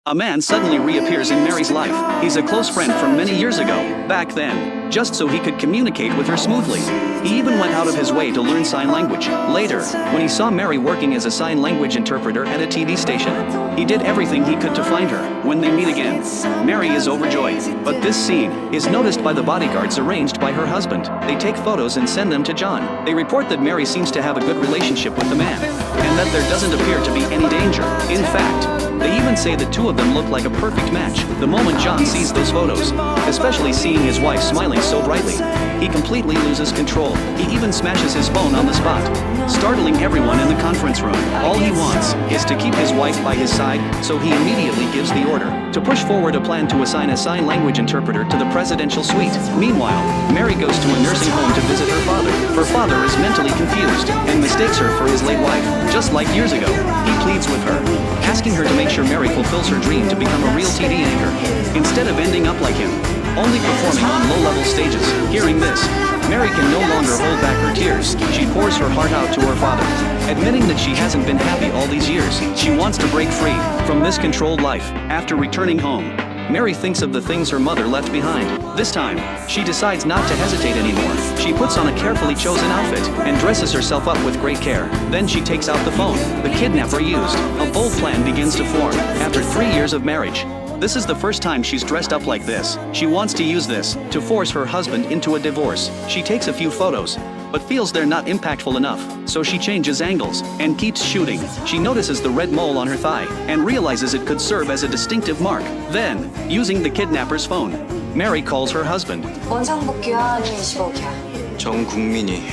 A man suddenly reappears in Mary's life. He's a close friend from many years ago, back then, just so he could communicate with her smoothly. He even went out of his way to learn sign language. Later, when he saw Mary working as a sign language interpreter at a TV station, he did everything he could to find her. When they meet again, Mary is overjoyed. But this scene is noticed by the bodyguards arranged by her husband. They take photos and send them to John. They report that Mary seems to have a good relationship with the man, and that there doesn't appear to be any danger. In fact, they even say the two of them look like a perfect match. The moment John sees those photos, especially seeing his wife smiling so brightly, he completely loses control. He even smashes his phone on the spot, startling everyone in the conference room. All he wants is to keep his wife by his side, so he immediately gives the order to push forward a plan to assign a sign language interpreter to the presidential suite. Meanwhile, Mary goes to a nursing home to visit her father. Her father is mentally confused and mistakes her for his late wife. Just like years ago, he pleads with her, asking her to make sure Mary fulfills her dream to become a real TV anchor, instead of ending up like him, only performing on low-level stages. Hearing this, Mary can no longer hold back her tears. She pours her heart out to her father, admitting that she hasn't been happy all these years. She wants to break free from this controlled life. After returning home, Mary thinks of the things her mother left behind. This time, she decides not to hesitate anymore. She puts on a carefully chosen outfit and dresses herself up with great care. Then she takes out the phone the kidnapper used. A bold plan begins to form. After 3 years of marriage, this is the first time she's dressed up like this. She wants to use this to force her husband into a divorce. She takes a few photos, but feels they're not impactful enough, so she changes angles and keeps shooting. She notices the red mole on her thigh and realizes it could serve as a distinctive mark. Then, using the kidnapper's phone, Mary calls her husband. 원상복귀야 아니면 25기야? 전 국민이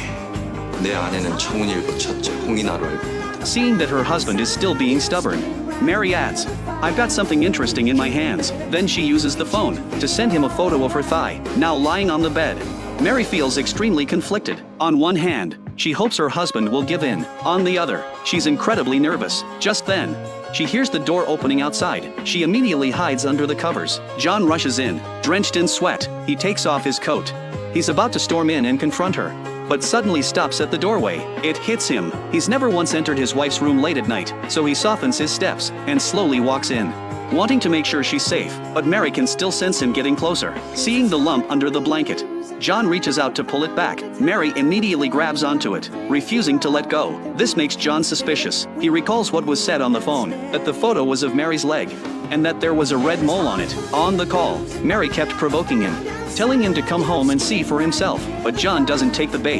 내 아내는 청운일보 첫째 홍인아로 알고 있다. Seeing that her husband is still being stubborn, Mary adds, "I've got something interesting in my hands." Then she uses the phone to send him a photo of her thigh, now lying on the bed. Mary feels extremely conflicted. On one hand, she hopes her husband will give in. On the other, she's incredibly nervous. Just then, she hears the door opening outside. She immediately hides under the covers. John rushes in, drenched in sweat. He takes off his coat. He's about to storm in and confront her, but suddenly stops at the doorway. It hits him. He's never once entered his wife's room late at night, so he softens his steps and slowly walks in, wanting to make sure she's safe. But Mary can still sense him getting closer. Seeing the lump under the blanket, John reaches out to pull it back. Mary immediately grabs onto it, refusing to let go. This makes John suspicious. He recalls what was said on the phone, that the photo was of Mary's leg, and that there was a red mole on it. On the call, Mary kept provoking him, telling him to come home and see for himself. But John doesn't take the bait.